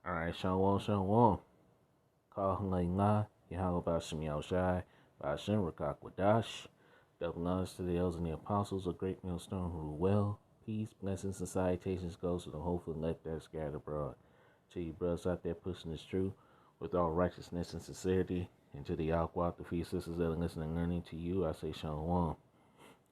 Alright, Shalom. Kahalina, Yahweh Bashim Yahushai, Bashim Rakakwadash. Double honors to the elders and the apostles of great millstone who rule well. Peace, blessings, and salutations goes to the hopeful elect that are scattered abroad. To you brothers out there pushing this truth with all righteousness and sincerity. And to the outwalk, the few sisters that are listening and learning to you, I say Shalom.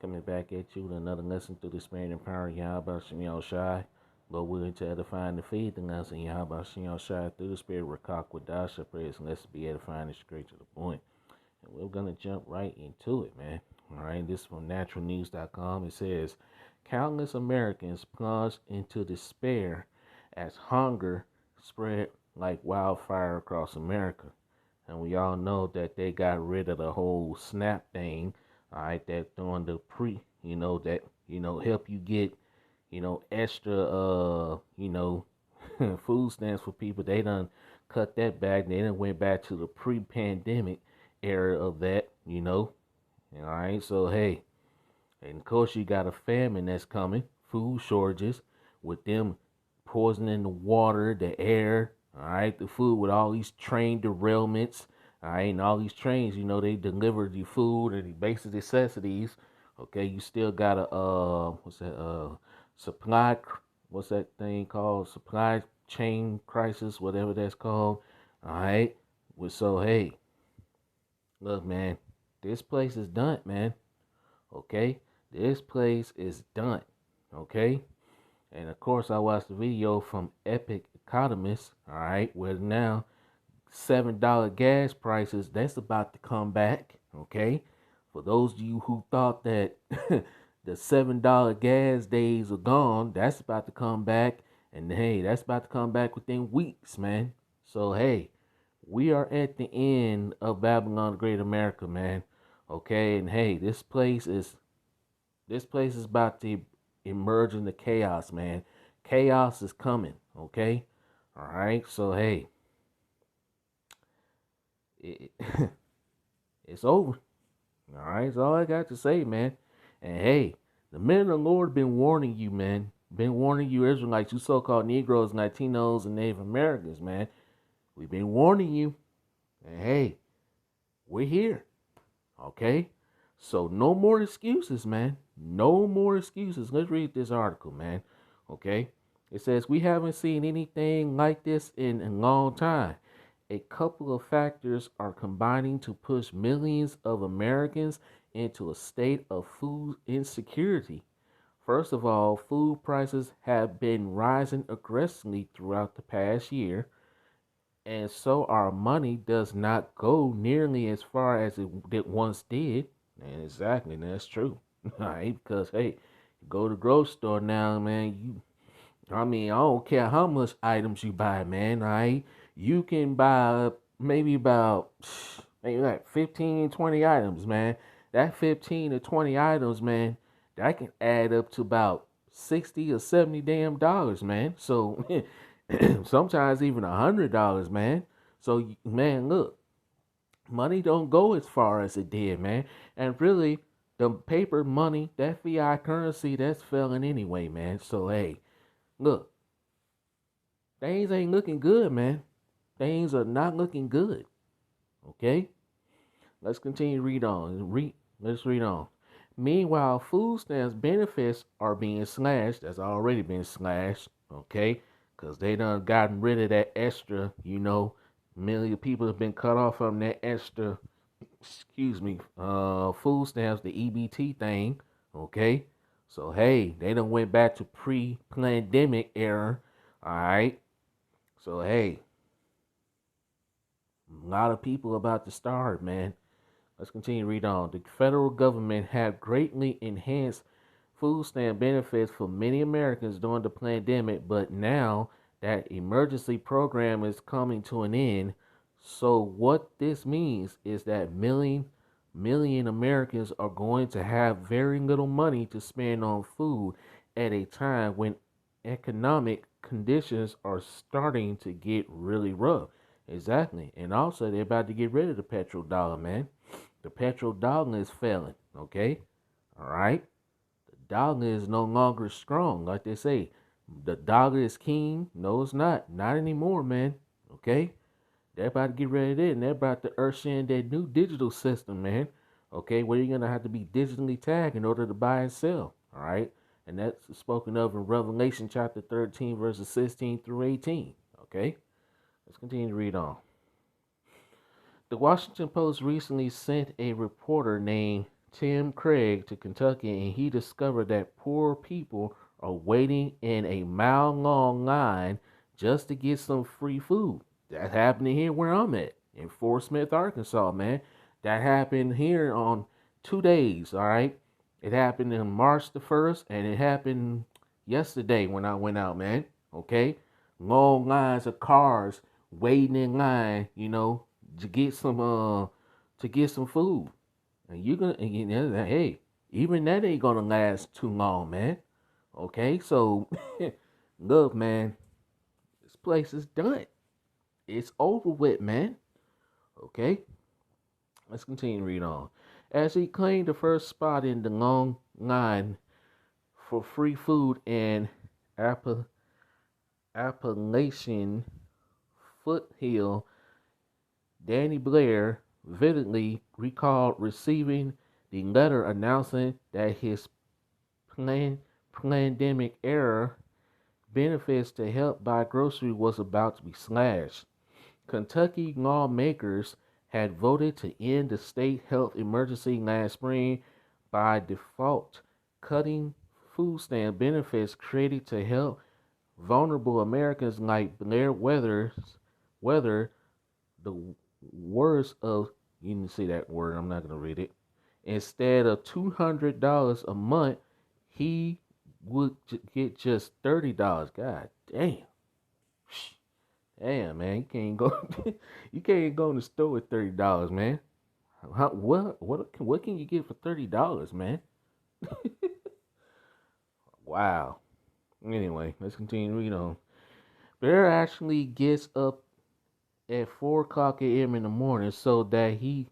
Coming back at you with another lesson through the spirit and power of Yahweh Bashim Yahushai. Lord willing to edify and feed the us and Yahweh Shem Shai through the spirit Rakak Wadash. I pray and let's be edifying and straight to the point. And we're gonna jump right into it, man. Alright, this is from naturalnews.com. It says countless Americans plunged into despair as hunger spread like wildfire across America. And we all know that they got rid of the whole SNAP thing. Alright, that during the help you get extra, food stamps for people. They done cut that back. They done went back to the pre-pandemic era of that, All right, so hey, and of course you got a famine that's coming, food shortages, with them poisoning the water, the air, all right, the food with all these train derailments, all right, and all these trains, they deliver the food and the basic necessities. Okay, you still got a supply, what's that thing called? Supply chain crisis, whatever that's called. All right. Well, so hey, look, man, this place is done, man. Okay, this place is done. Okay, and of course I watched the video from Epic Economist. All right, where now $7 gas prices that's about to come back. Okay, for those of you who thought that the $7 gas days are gone, that's about to come back. And hey, that's about to come back within weeks, man. So hey, we are at the end of Babylon the Great America, man. Okay, and hey, this place is about to emerge into chaos, man. Chaos is coming, okay? All right, so hey, it's over. All right, that's all I got to say, man. And hey, the men of the Lord been warning you, man. Been warning you, Israelites, you so-called Negroes, Latinos, and Native Americans, man. We've been warning you. And hey, we're here. Okay? So no more excuses, man. No more excuses. Let's read this article, man. Okay? It says, we haven't seen anything like this in a long time. A couple of factors are combining to push millions of Americans into a state of food insecurity. First of all, food prices have been rising aggressively throughout the past year, and so our money does not go nearly as far as it once did. And exactly, that's true. All right, because hey, you go to the grocery store now, man, I don't care how much items you buy, man, all right? You can buy maybe like 15, 20 items, man. That 15 to 20 items, man, that can add up to about 60 or 70 damn dollars, man. So sometimes even $100, man. So, man, look, money don't go as far as it did, man. And really, the paper money, that fiat currency, that's failing anyway, man. So, hey, look, things ain't looking good, man. Things are not looking good. Okay? Let's continue to read on. Let's read on. Meanwhile, food stamps benefits are being slashed. That's already been slashed. Okay? Because they done gotten rid of that extra, million people have been cut off from that extra, food stamps, the EBT thing. Okay? So, hey, they done went back to pre-pandemic era. All right? So, hey, a lot of people about to starve, man. Let's continue to read on. The federal government have greatly enhanced food stamp benefits for many Americans during the pandemic, but now that emergency program is coming to an end. So what this means is that million Americans are going to have very little money to spend on food at a time when economic conditions are starting to get really rough. Exactly. And also they're about to get rid of the petrol dollar, man. The petrol dollar is failing, okay? All right? The dollar is no longer strong. Like they say, The dollar is king. No, it's not. Not anymore, man. Okay? They're about to get rid of it, and they're about to usher in that new digital system, man. Okay, where you're gonna have to be digitally tagged in order to buy and sell. All right, and that's spoken of in Revelation chapter 13, verses 16 through 18. Okay, let's continue to read on. The Washington Post recently sent a reporter named Tim Craig to Kentucky, and he discovered that poor people are waiting in a mile-long line just to get some free food. That's happening here where I'm at in Fort Smith, Arkansas, man. That happened here on 2 days. All right, it happened on March the 1st, and it happened yesterday when I went out, man. Okay, long lines of cars waiting in line, to get some food. And hey, even that ain't gonna last too long, man. Okay, so look, man, this place is done. It's over with, man. Okay, let's continue to read on. As he claimed the first spot in the long line for free food in Appalachian foothill, Danny Blair vividly recalled receiving the letter announcing that his pandemic era benefits to help buy groceries was about to be slashed. Kentucky lawmakers had voted to end the state health emergency last spring by default, cutting food stamp benefits created to help vulnerable Americans like Blair weather the worst of, you can see that word, I'm not going to read it. Instead of $200 a month, he would get just $30. God damn. Damn, man, you can't go you can't go in the store with $30, man. What can you get for $30, man? Wow. Anyway, let's continue to read on. Bear actually gets up at 4 o'clock a.m. in the morning so that he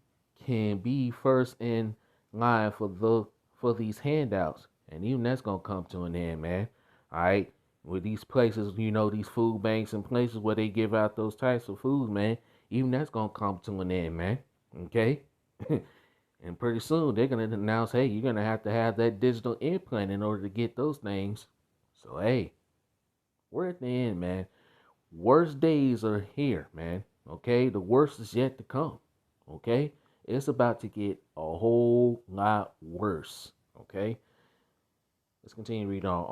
can be first in line for these handouts. And even that's gonna come to an end, man. All right, with these places, these food banks and places where they give out those types of foods, man. Even that's gonna come to an end, man. Okay. And pretty soon they're gonna announce, hey, you're gonna have to have that digital implant in order to get those things. So hey, we're at the end, man. Worst days are here, man. Okay, the worst is yet to come. Okay, it's about to get a whole lot worse. Okay, let's continue to read on.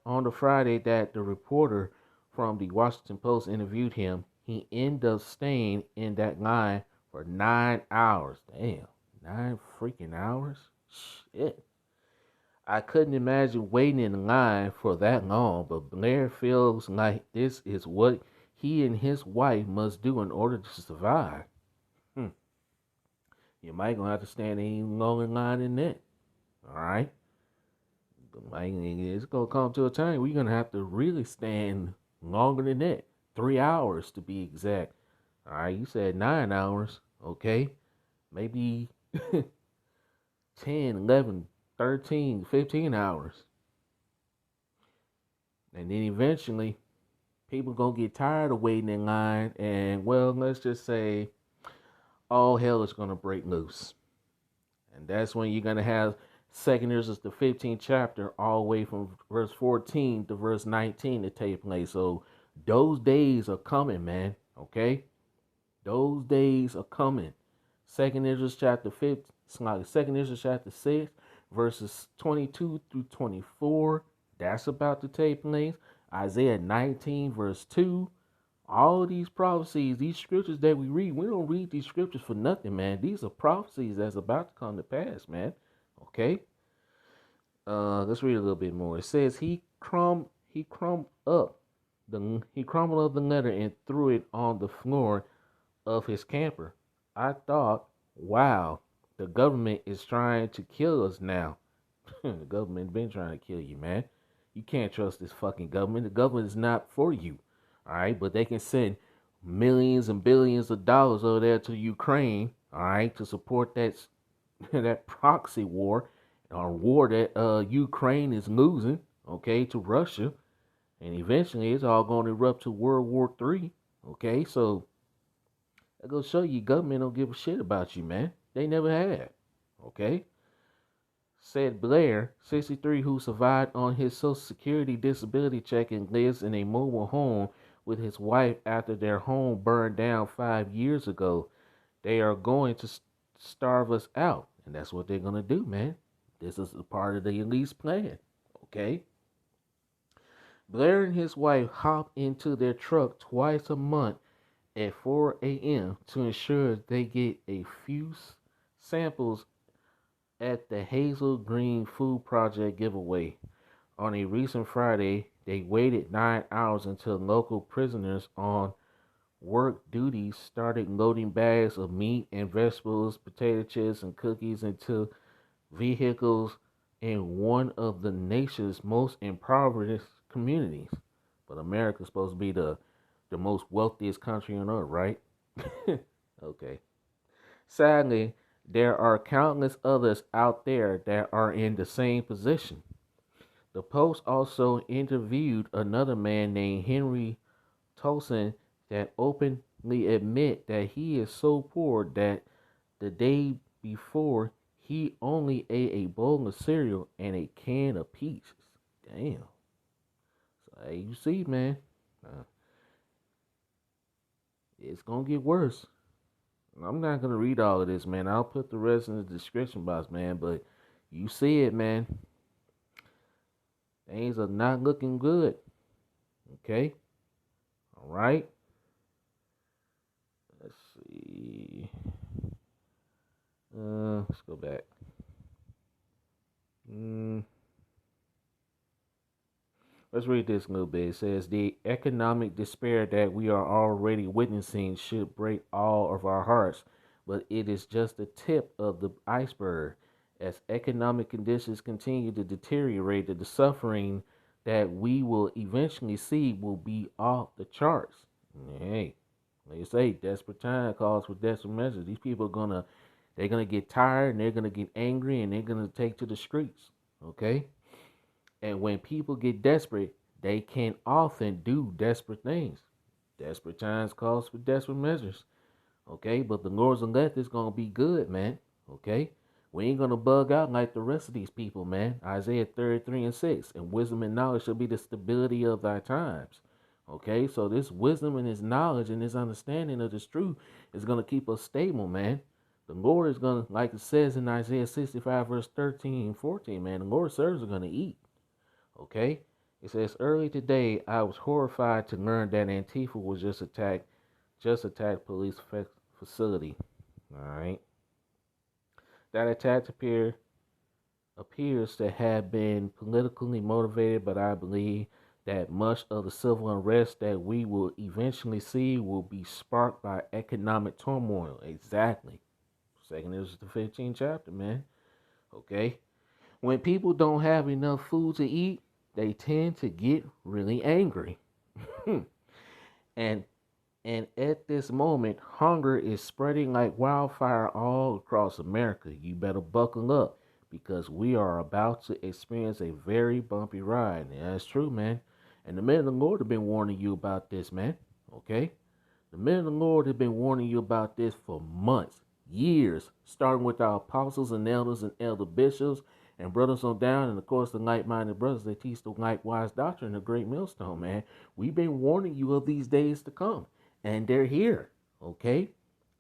On the Friday that the reporter from the Washington Post interviewed him, he ended up staying in that line for 9 hours. Damn, 9 freaking hours. Shit. I couldn't imagine waiting in line for that long, but Blair feels like this is what he and his wife must do in order to survive. Hmm. You might gonna have to stand even longer in line than that. All right. Like, it's gonna come to a time where you're gonna have to really stand longer than that. 3 hours to be exact. All right. You said 9 hours. Okay. Maybe 10, 11, 13, 15 hours. And then eventually, people gonna get tired of waiting in line, and well, let's just say all hell is gonna break loose. And that's when you're gonna have Second Ezra the 15th chapter, all the way from verse 14 to verse 19 to take place. So those days are coming, man. Okay, those days are coming. Second Ezra chapter 5, Second Ezra chapter 6, verses 22 through 24. That's about to take place. Isaiah 19, verse 2. All of these prophecies, these scriptures that we read, we don't read these scriptures for nothing, man. These are prophecies that's about to come to pass, man. Okay. Let's read a little bit more. It says he crumbled up the letter and threw it on the floor of his camper. I thought, wow, the government is trying to kill us now. The government been trying to kill you, man. You can't trust this fucking government. The government is not for you. All right, but they can send millions and billions of dollars over there to Ukraine, all right, to support that that proxy war or war that Ukraine is losing, okay, to Russia. And eventually it's all going to erupt to World War III. Okay, so that goes show you government don't give a shit about you, man. They never have. Okay? Said Blair, 63, who survived on his Social Security disability check and lives in a mobile home with his wife after their home burned down 5 years ago. They are going to starve us out. And that's what they're going to do, man. This is a part of the elite's plan. Okay? Blair and his wife hop into their truck twice a month at 4 a.m. to ensure they get a few samples at the Hazel Green Food Project giveaway. On a recent Friday, they waited 9 hours until local prisoners on work duty started loading bags of meat and vegetables, potato chips, and cookies into vehicles in one of the nation's most impoverished communities. But America's supposed to be the most wealthiest country on earth, right? Okay. Sadly, there are countless others out there that are in the same position. The Post also interviewed another man named Henry Tolson that openly admit that he is so poor that the day before he only ate a bowl of cereal and a can of peaches. Damn. So hey, you see, man, uh, it's gonna get worse. I'm not gonna read all of this, man. I'll put the rest in the description box, man. But you see it, man. Things are not looking good. Okay. All right. Let's see. Let's go back. Mm, let's read this a little bit. It says the economic despair that we are already witnessing should break all of our hearts, but it is just the tip of the iceberg. As economic conditions continue to deteriorate, the suffering that we will eventually see will be off the charts. Hey, like you say, desperate time calls for desperate measures. These people are they're gonna get tired and they're gonna get angry and they're gonna take to the streets. Okay? And when people get desperate, they can often do desperate things. Desperate times calls for desperate measures. Okay, but the Lord's elect is gonna be good, man. Okay? We ain't gonna bug out like the rest of these people, man. Isaiah 33:6. And wisdom and knowledge shall be the stability of thy times. Okay, so this wisdom and this knowledge and this understanding of this truth is gonna keep us stable, man. The Lord is gonna, like it says in Isaiah 65, verse 13 and 14, man, the Lord's servants are gonna eat. Okay? It says, early today I was horrified to learn that Antifa was just attacked police facility. Alright. That attack appears to have been politically motivated, but I believe that much of the civil unrest that we will eventually see will be sparked by economic turmoil. Exactly. Second is the 15th chapter, man. Okay? When people don't have enough food to eat, they tend to get really angry. and and at this moment, hunger is spreading like wildfire all across America. You better buckle up because we are about to experience a very bumpy ride. And that's true, man. And the men of the Lord have been warning you about this, man. Okay? The men of the Lord have been warning you about this for months, years, starting with our apostles and elder bishops and brothers on down, and of course the like-minded brothers that teach the likewise doctrine, the great millstone, man. We've been warning you of these days to come, and they're here, okay?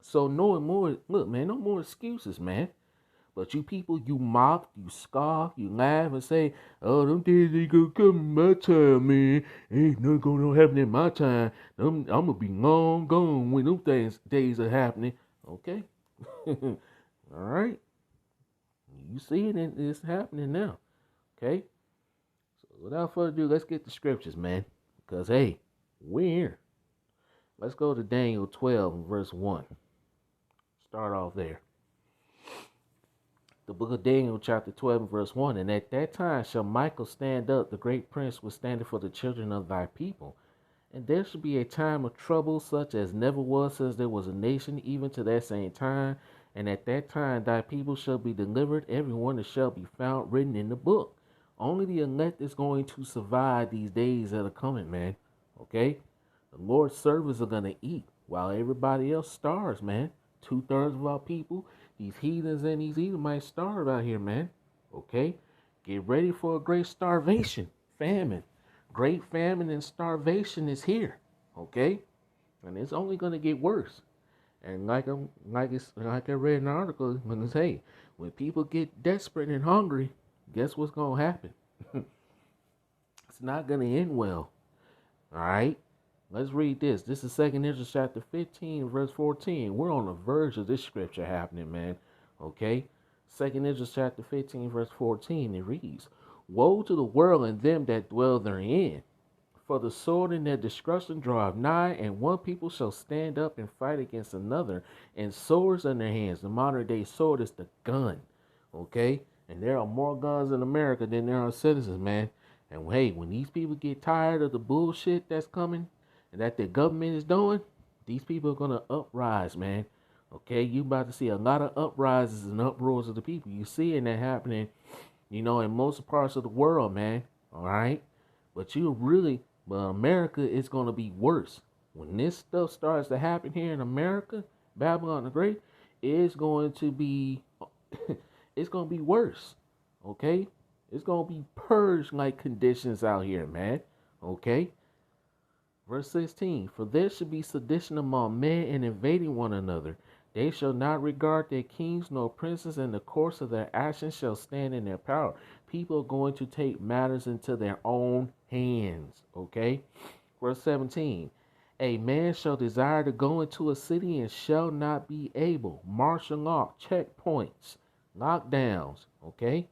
So no more, look, man, no more excuses, man. But you people, you mock, you scoff, you laugh and say, oh, them days ain't gonna come in my time, man. Ain't nothing gonna happen in my time. I'm gonna be long gone when them days are happening. Okay? All right? You see it, and it's happening now. Okay? So without further ado, let's get the scriptures, man. Because, hey, we're here. Let's go to Daniel 12, verse 1. Start off there. The book of Daniel, chapter 12, verse 1. And at that time shall Michael stand up, the great prince was standing for the children of thy people. And there shall be a time of trouble such as never was since there was a nation, even to that same time. And at that time thy people shall be delivered, every one that shall be found written in the book. Only the elect is going to survive these days that are coming, man. Okay? The Lord's servants are gonna eat while everybody else starves, man. 2/3 of our people, these heathens and these Edomites starve out here, man. Okay? Get ready for a great starvation, famine. Great famine and starvation is here. Okay? And it's only gonna get worse. And like I read in an article when it's hey, when people get desperate and hungry, guess what's gonna happen? It's not gonna end well. Alright? Let's read this. This is 2nd Ezra chapter 15, verse 14. We're on the verge of this scripture happening, man. Okay? 2nd Ezra chapter 15, verse 14, it reads, Woe to the world and them that dwell therein, for the sword and their destruction draweth nigh, and one people shall stand up and fight against another, and swords in their hands. The modern day sword is the gun. Okay? And there are more guns in America than there are citizens, man. And hey, when these people get tired of the bullshit that's coming and that the government is doing, these people are gonna uprise, man. Okay, you about to see a lot of uprises and uproars of the people. You seeing that happening, in most parts of the world, man. All right, but America is gonna be worse when this stuff starts to happen here in America. Babylon the Great is going to be, it's gonna be worse. Okay, it's gonna be purge like conditions out here, man. Okay. Verse 16, For there should be sedition among men and invading one another. They shall not regard their kings nor princes, and the course of their actions shall stand in their power. People are going to take matters into their own hands. Okay? Verse 17, A man shall desire to go into a city and shall not be able. Martial law, checkpoints, lockdowns. Okay?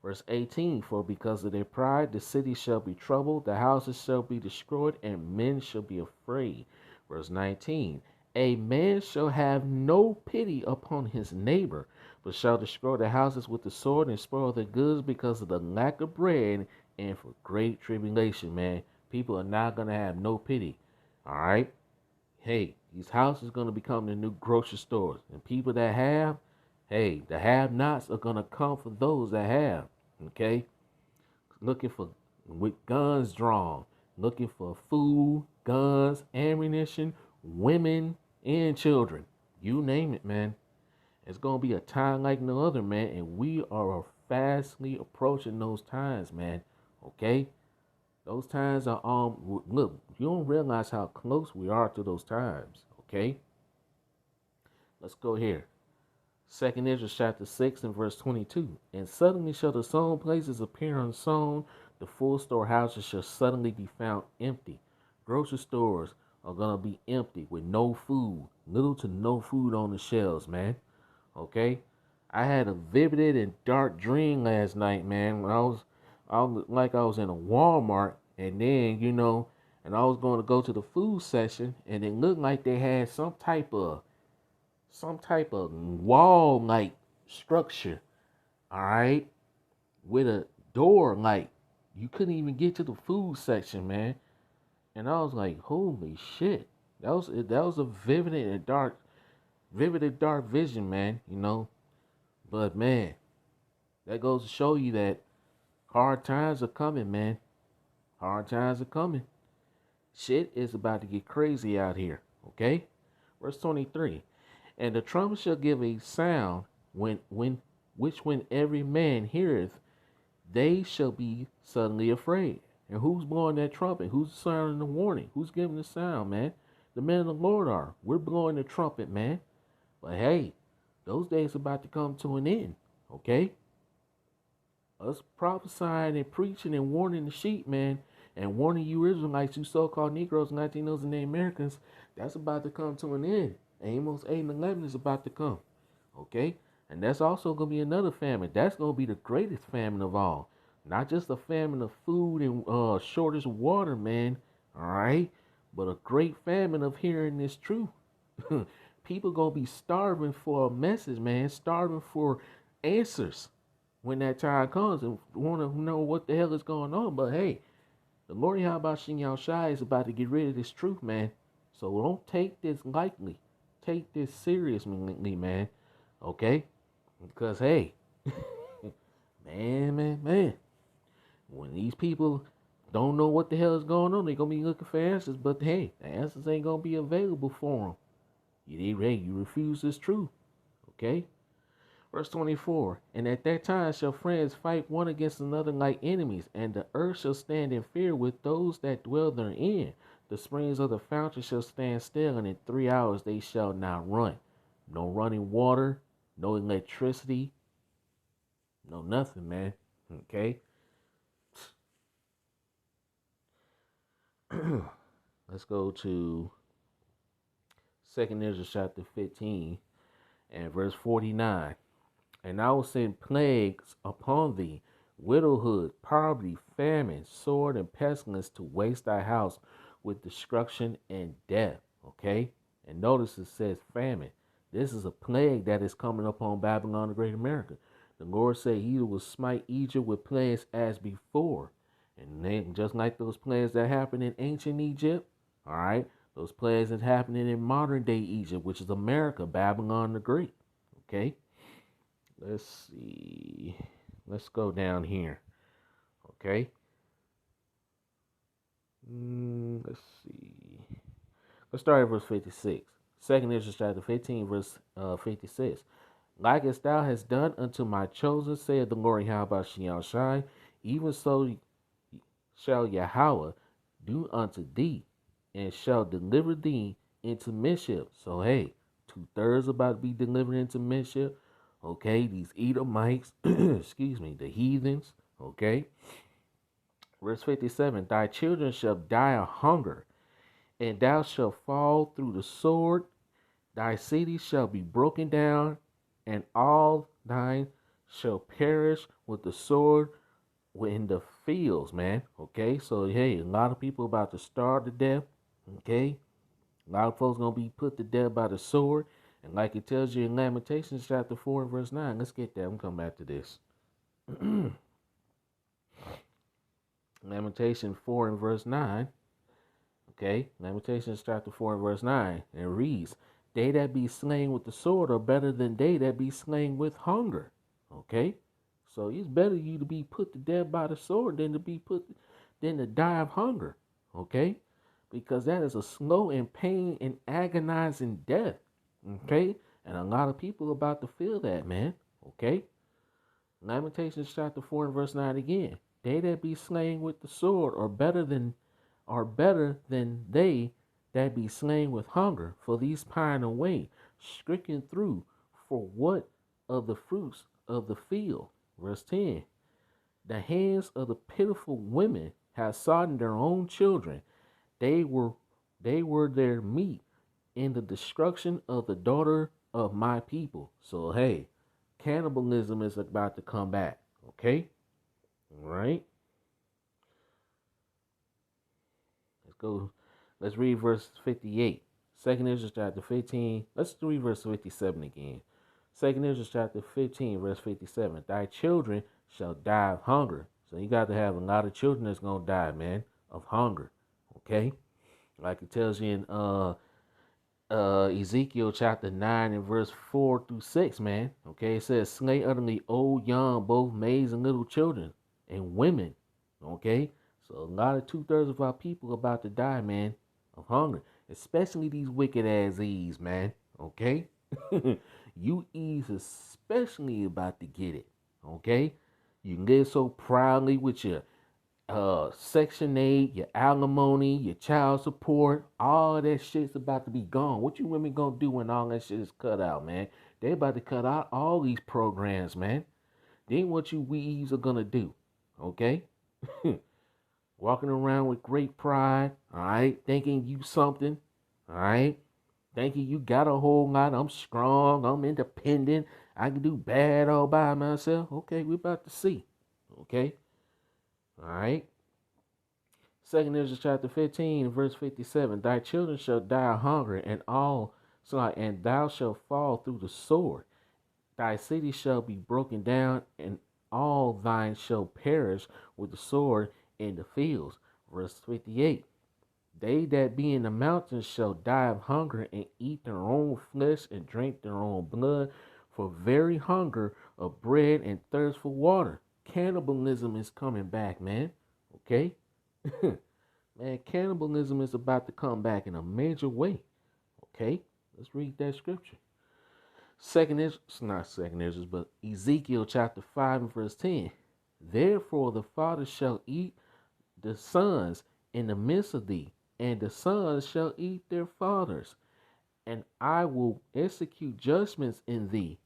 Verse 18, For because of their pride the city shall be troubled, the houses shall be destroyed, and men shall be afraid. Verse 19, A man shall have no pity upon his neighbor, but shall destroy the houses with the sword and spoil their goods because of the lack of bread and for great tribulation, man. People are not going to have no pity. All right? Hey, these houses are going to become the new grocery stores. And people that have, hey, the have-nots are going to come for those that have. Okay? Looking for, with guns drawn. Looking for food, guns, ammunition, women, and children. You name it, man. It's going to be a time like no other, man. And we are fastly approaching those times, man. Okay? Those times are, look, you don't realize how close we are to those times. Okay? Let's go here. 2nd Ezra chapter 6 and verse 22. And suddenly shall the sown places appear unsown, the full storehouses shall suddenly be found empty. Grocery stores are going to be empty with no food, little to no food on the shelves, man. Okay? I had a vivid and dark dream last night, man, when I was in a Walmart, and then, and I was going to go to the food section, and it looked like they had some type of wall like structure, all right, with a door, like you couldn't even get to the food section, man. And I was like, holy shit, that was a vivid and dark vision, man. But man, that goes to show you that hard times are coming, man. Hard times are coming. Shit is about to get crazy out here. Okay, verse 23. And the trumpet shall give a sound when every man heareth, they shall be suddenly afraid. And who's blowing that trumpet? Who's sounding the warning? Who's giving the sound, man? The men of the Lord are. We're blowing the trumpet, man. But hey, those days are about to come to an end. Okay? Us prophesying and preaching and warning the sheep, man, and warning you Israelites, you so-called Negroes, Latinos, and Native Americans, that's about to come to an end. Amos 8 and 11 is about to come. Okay? And that's also going to be another famine. That's going to be the greatest famine of all. Not just a famine of food and shortage of water, man. All right? But a great famine of hearing this truth. People going to be starving for a message, man. Starving for answers when that time comes and want to know what the hell is going on. But hey, the Lord Yahweh Yao Shai is about to get rid of this truth, man. So don't take this lightly. Take this seriously, man. Okay? Because, hey, man. When these people don't know what the hell is going on, they're gonna be looking for answers. But hey, the answers ain't gonna be available for them. You refuse this truth. Okay. Verse 24. And at that time shall friends fight one against another like enemies, and the earth shall stand in fear with those that dwell therein. The springs of the fountain shall stand still, and in 3 hours they shall not run. No running water, no electricity, no nothing, man. Okay. Let's go to 2nd Ezra chapter 15 and verse 49. And I will send plagues upon thee, widowhood, poverty, famine, sword, and pestilence to waste thy house with destruction and death. Okay? And notice it says famine. This is a plague that is coming upon Babylon the Great America. The Lord said he will smite Egypt with plagues as before. And then, just like those plagues that happened in ancient Egypt, all right, those plagues that's happening in modern day Egypt, which is America, Babylon the Great. Okay? Let's see. Let's go down here. Okay. Let's see. Let's start at verse 56. 2nd Ezra chapter 15, verse 56. Like as thou hast done unto my chosen, saith the Lord Yahweh Shai, even so shall Yahweh do unto thee, and shall deliver thee into mischief. So hey, 2/3 about to be delivered into mischief. Okay, these Edomites, excuse me, the heathens. Okay, verse 57. Thy children shall die of hunger, and thou shalt fall through the sword. Thy city shall be broken down, and all thine shall perish with the sword in the fields, man. Okay, so hey, a lot of people about to starve to death. Okay, a lot of folks gonna be put to death by the sword, and like it tells you in Lamentations chapter 4 and verse 9. Let's get that. I'm coming back to this. Lamentation 4 and verse 9. Okay, Lamentations chapter 4 and verse 9. And it reads, they that be slain with the sword are better than they that be slain with hunger. Okay, so it's better you to be put to death by the sword than to die of hunger. Okay, because that is a slow and pain and agonizing death. Okay, and a lot of people are about to feel that, man. Okay, Lamentations chapter 4 and verse 9 again. They that be slain with the sword are better than they that be slain with hunger, for these pine away, stricken through, for what of the fruits of the field? Verse 10. The hands of the pitiful women have sodden their own children. They were their meat in the destruction of the daughter of my people. So hey, cannibalism is about to come back. Okay? All right. Let's go. Let's read verse 58. 2nd Ezra chapter 15. Let's read verse 57 again. 2nd Ezra chapter 15, verse 57. Thy children shall die of hunger. So you got to have a lot of children that's going to die, man, of hunger. Okay? Like it tells you in Ezekiel chapter 9 and verse 4 through 6, man. Okay, it says, slay utterly old, young, both maids and little children, and women. Okay, so a lot of 2/3 of our people about to die, man, of hunger, especially these wicked ass Eves, man. Okay, you Eves especially about to get it. Okay, you live so proudly with your Section 8, your alimony, your child support, all of that shit's about to be gone. What you women gonna do when all that shit is cut out, man? They about to cut out all these programs, man. Then what you weaves are gonna do, okay? Walking around with great pride, all right? Thinking you something, all right? Thinking you got a whole lot. I'm strong, I'm independent, I can do bad all by myself. Okay, we about to see, okay? All right? 2nd Ezra chapter 15, verse 57. Thy children shall die of hunger, and thou shalt fall through the sword. Thy city shall be broken down, and all thine shall perish with the sword in the fields. Verse 58. They that be in the mountains shall die of hunger, and eat their own flesh, and drink their own blood, for very hunger of bread and thirst for water. cannibalism is coming back, man. Okay? Man, cannibalism is about to come back in a major way. Okay? Let's read that scripture. Not second Ezra, but Ezekiel chapter 5 and verse 10. Therefore the fathers shall eat the sons in the midst of thee, and the sons shall eat their fathers, and I will execute judgments in thee,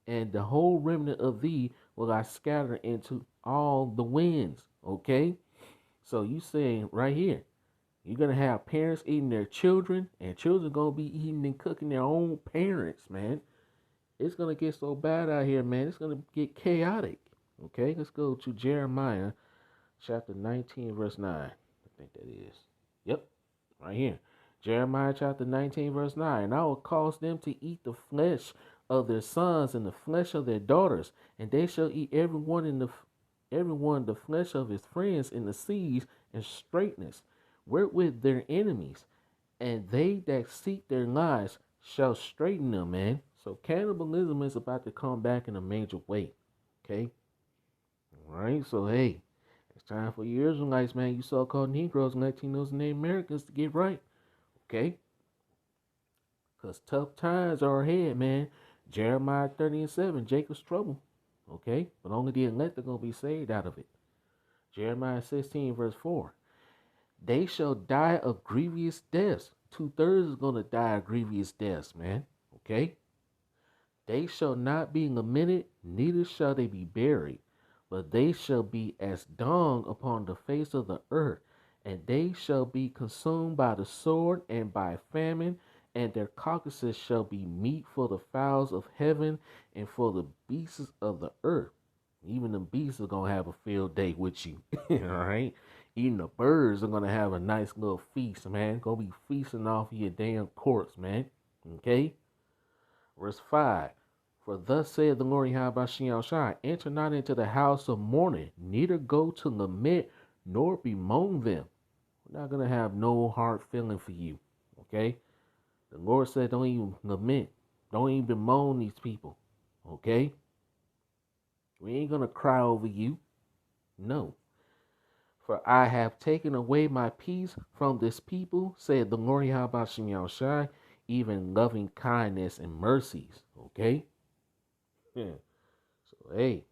and the whole remnant of thee will I scatter into all the winds. Okay? So you saying right here, you're gonna have parents eating their children, and children gonna be eating and cooking their own parents, man. It's gonna get so bad out here, man. It's gonna get chaotic. Okay, let's go to Jeremiah chapter 19, verse 9. I think that is. Yep, right here. Jeremiah chapter 19, verse 9. And I will cause them to eat the flesh of their sons and the flesh of their daughters, and they shall eat everyone the flesh of his friends in the seas and straightness, wherewith their enemies, and they that seek their lives shall straighten them, man. So cannibalism is about to come back in a major way. Okay? Alright, so hey, it's time for you Israelites, man, you so-called Negroes and Latinos and Native Americans to get right. Okay? Because tough times are ahead, man. Jeremiah 30 and 7, Jacob's trouble. Okay? But only the elect are going to be saved out of it. Jeremiah 16, verse 4. They shall die of grievous deaths. 2/3 is going to die of grievous deaths, man. Okay? They shall not be lamented, neither shall they be buried, but they shall be as dung upon the face of the earth, and they shall be consumed by the sword and by famine, and their carcasses shall be meat for the fowls of heaven and for the beasts of the earth. Even the beasts are gonna have a field day with you. All right. Even the birds are gonna have a nice little feast, man. Gonna be feasting off of your damn corpse, man. Okay. Verse 5. For thus saith the Lord Yahweh Shai, enter not into the house of mourning, neither go to lament, nor bemoan them. We're not gonna have no hard feeling for you. Okay. The Lord said, don't even lament, don't even bemoan these people. Okay. We ain't gonna cry over you. No. For I have taken away my peace from this people, said the Lord Yahweh Shai, even loving kindness and mercies. Okay? Yeah. So, hey,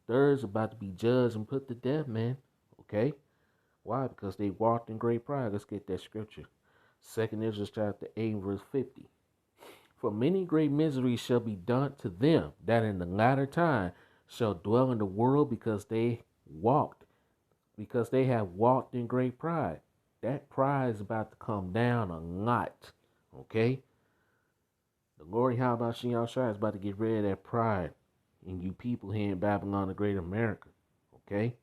2/3 about to be judged and put to death, man. Okay? Why? Because they walked in great pride. Let's get that scripture. 2 Ezra chapter 8, verse 50. For many great miseries shall be done to them that in the latter time shall dwell in the world because they have walked in great pride. That pride is about to come down a lot. Okay? The Lord Yahweh Shai is about to get rid of that pride in you people here in Babylon, the great America. Okay?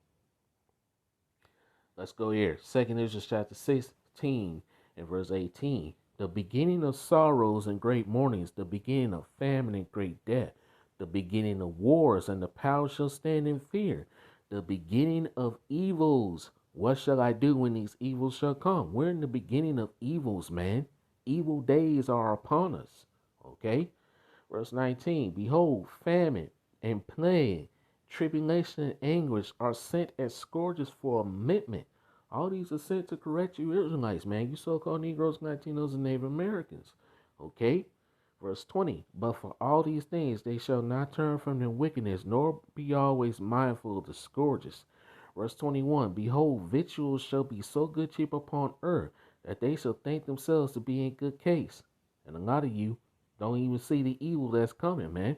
Let's go here. 2 Ezra chapter 16 and verse 18. The beginning of sorrows and great mournings, the beginning of famine and great death, the beginning of wars, and the power shall stand in fear, the beginning of evils. What shall I do when these evils shall come? We're in the beginning of evils, man. Evil days are upon us. Okay? Verse 19. Behold, famine and plague, tribulation and anguish are sent as scourges for amendment. All these are sent to correct you Israelites, man. You so-called Negroes, Latinos, and Native Americans. Okay? Verse 20. But for all these things they shall not turn from their wickedness, nor be always mindful of the scourges. Verse 21. Behold, victuals shall be so good cheap upon earth, that they shall think themselves to be in good case. And a lot of you don't even see the evil that's coming, man.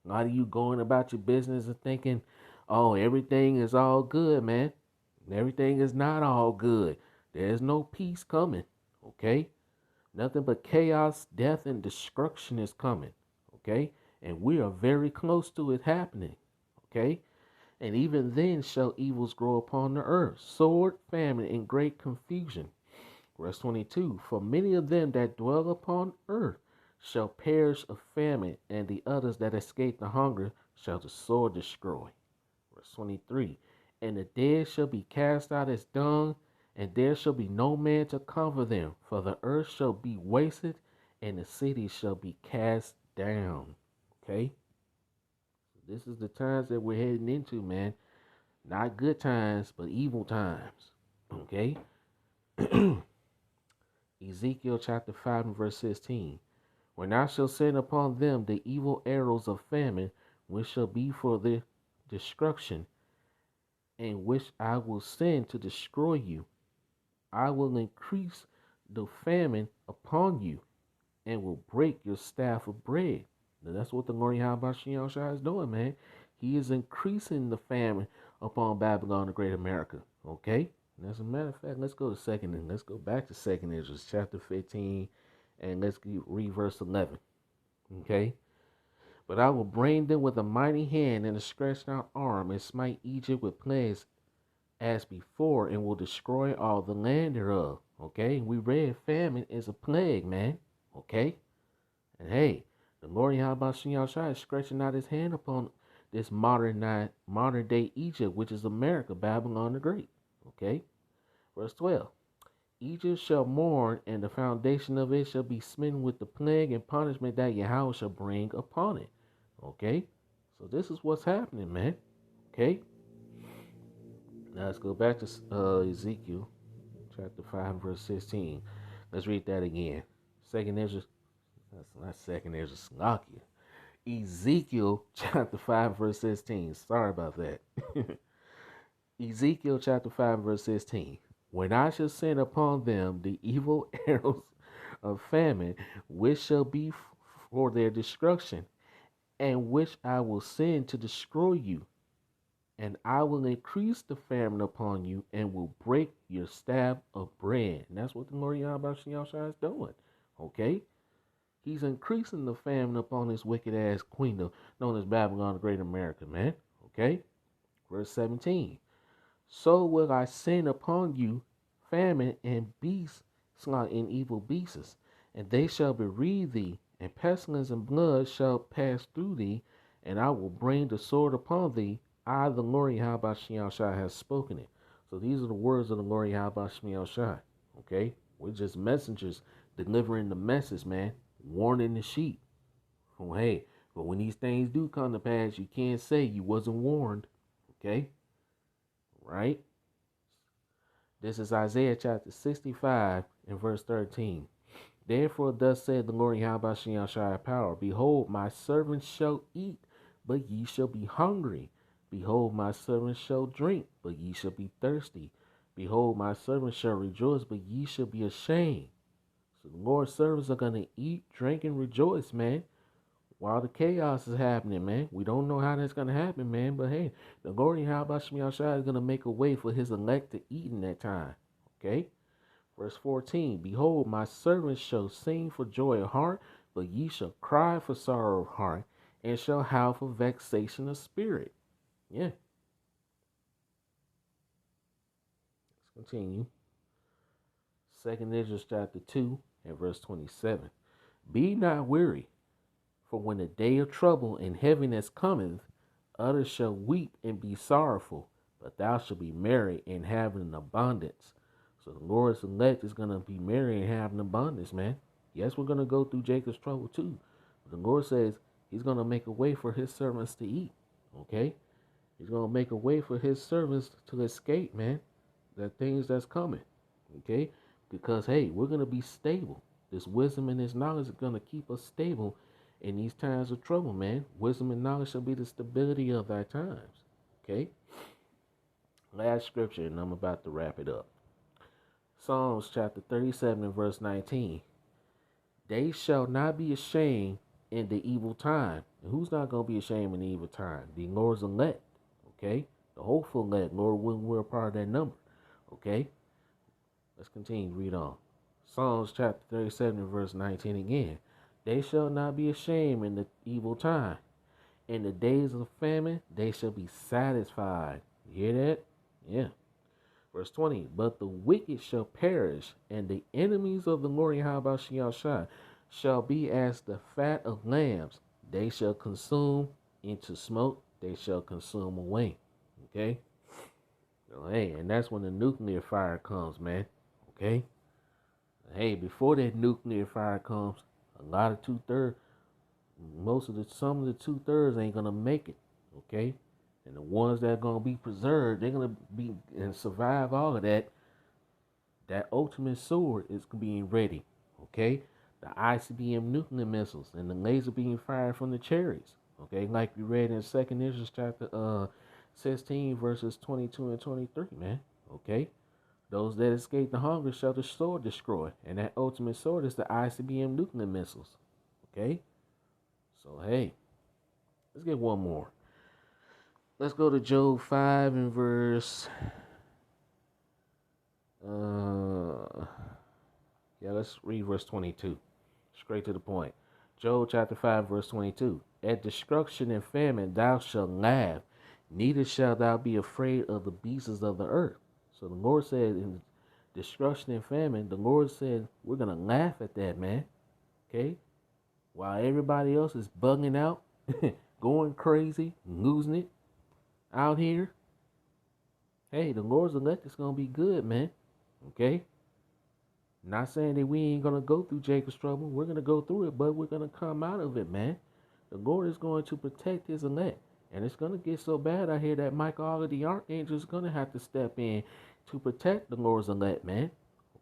A lot of you going about your business and thinking, oh, everything is all good, man. Everything is not all good. There's no peace coming, okay? Nothing but chaos, death, and destruction is coming, okay? And we are very close to it happening, okay? And even then shall evils grow upon the earth, sword, famine, and great confusion. Verse 22, for many of them that dwell upon earth shall perish of famine, and the others that escape the hunger shall the sword destroy. Verse 23, and the dead shall be cast out as dung, and there shall be no man to comfort them, for the earth shall be wasted, and the cities shall be cast down. Okay? This is the times that we're heading into, man. Not good times, but evil times. Okay? Ezekiel chapter 5 and verse 16. When I shall send upon them the evil arrows of famine, which shall be for their destruction, and which I will send to destroy you, I will increase the famine upon you, and will break your staff of bread. Now that's what the Lord Yahweh Shai is doing, man. He is increasing the famine upon Babylon, the Great America. Okay? And as a matter of fact, let's go back to Second Ezra chapter 15, and let's read verse 11. Okay? But I will bring them with a mighty hand and a stretched out arm, and smite Egypt with plagues as before, and will destroy all the land thereof. Okay? We read famine is a plague, man. Okay? And hey, the Lord Yahweh Shai is stretching out his hand upon this modern day Egypt, which is America, Babylon the Great. Okay? Verse 12. Egypt shall mourn, and the foundation of it shall be smitten with the plague and punishment that Yahweh shall bring upon it. Okay? So this is what's happening, man. Okay? Now let's go back to Ezekiel chapter 5, verse 16. Let's read that again. Second Ezra, that's not Second Ezra, Slakia. Ezekiel chapter 5, verse 16. Sorry about that. Ezekiel chapter 5, verse 16. When I shall send upon them the evil arrows of famine, which shall be for their destruction, and which I will send to destroy you, and I will increase the famine upon you, and will break your staff of bread. And that's what the Lord Yahweh is doing. Okay? He's increasing the famine upon this wicked ass queen known as Babylon the Great America, man. Okay? Verse 17. So will I send upon you famine and beasts, slaughter and evil beasts, and they shall bereave thee, and pestilence and blood shall pass through thee, and I will bring the sword upon thee. I, the Lord Yahweh Shai, has spoken it. So these are the words of the Lord Yahweh Shai. Okay? We're just messengers delivering the message, man. Warning the sheep. Oh, hey, but when these things do come to pass, you can't say you wasn't warned. Okay? Right? This is Isaiah chapter 65 and verse 13. Therefore thus said the Lord Yahweh Shai power, behold, my servants shall eat, but ye shall be hungry. Behold, my servants shall drink, but ye shall be thirsty. Behold, my servants shall rejoice, but ye shall be ashamed. So the Lord's servants are going to eat, drink, and rejoice, man, while the chaos is happening, man. We don't know how that's going to happen, man, but hey, the Lord Yahweh Shai is going to make a way for his elect to eat in that time. Okay? Verse 14, behold, my servants shall sing for joy of heart, but ye shall cry for sorrow of heart, and shall howl for vexation of spirit. Yeah. Let's continue. Second Ezra chapter 2 and verse 27. Be not weary, for when the day of trouble and heaviness cometh, others shall weep and be sorrowful, but thou shalt be merry and have an abundance. So the Lord's elect is going to be merry and have an abundance, man. Yes, we're going to go through Jacob's trouble too. But the Lord says he's going to make a way for his servants to eat. Okay? He's going to make a way for his servants to escape, man. The things that's coming. Okay? Because, hey, we're going to be stable. This wisdom and this knowledge is going to keep us stable in these times of trouble, man. Wisdom and knowledge shall be the stability of our times. Okay? Last scripture, and I'm about to wrap it up. Psalms chapter 37 and verse 19. They shall not be ashamed in the evil time. And who's not going to be ashamed in the evil time? The Lord's elect. Okay? The hopeful elect. Lord, when we're a part of that number. Okay? Let's continue to read on. Psalms chapter 37 and verse 19 again. They shall not be ashamed in the evil time. In the days of famine, they shall be satisfied. You hear that? Yeah. Verse 20, but the wicked shall perish, and the enemies of the Lord Yahweh shall be as the fat of lambs. They shall consume into smoke. They shall consume away. Okay? So, hey, and that's when the nuclear fire comes, man. Okay? Hey, before that nuclear fire comes, a lot of some of the 2/3 ain't gonna make it. Okay? And the ones that are gonna be preserved, they're gonna be and survive all of that. That ultimate sword is being ready. Okay? The ICBM nuclear missiles and the laser being fired from the chariots. Okay, like we read in Second Ezra chapter 16 verses 22 and 23, man. Okay? Those that escape the hunger shall the sword destroy. And that ultimate sword is the ICBM nuclear missiles. Okay? So hey, let's get one more. Let's go to Job 5 and verse let's read verse 22. Straight to the point. Job chapter 5, verse 22. At destruction and famine thou shalt laugh, neither shalt thou be afraid of the beasts of the earth. So the Lord said in destruction and famine, the Lord said, we're going to laugh at that, man. Okay? While everybody else is bugging out, going crazy, losing it out here. Hey, the Lord's elect is going to be good, man. Okay? Not saying that we ain't gonna go through Jacob's trouble. We're gonna go through it, but we're gonna come out of it, man. The Lord is going to protect his elect. And it's gonna get so bad out here that Michael all of the archangel is gonna have to step in to protect the Lord's elect, man.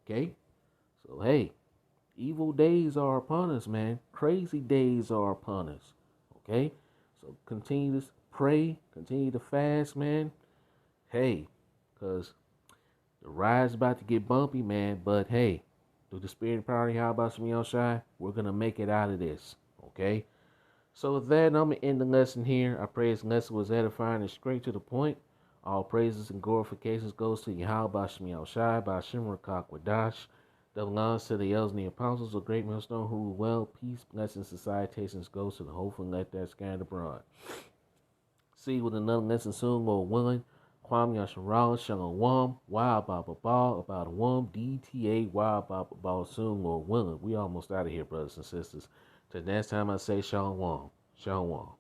Okay? So hey, evil days are upon us, man. Crazy days are upon us. Okay? So continue to pray, continue to fast, man. Hey, because the ride's about to get bumpy, man, but hey, through the spirit and power of Yahweh Shemi Shai, we're going to make it out of this, okay? So with that, I'm going to end the lesson here. I pray this lesson was edifying and straight to the point. All praises and glorifications goes to Yahweh Shemi Shai, by Shimmer Kakwadash. That belongs to the elders and the apostles of great millstone who rule well. Peace, blessings, and salutations goes to the hopeful and let that scattered abroad. See you with another lesson soon, Lord willing. Kwame Yasharala, Shalom, Wild Baba Ball, about a one, DTA, Wild Baba Ball, soon, Lord willing. We almost out of here, brothers and sisters. Till next time I say Shalom. Shalom.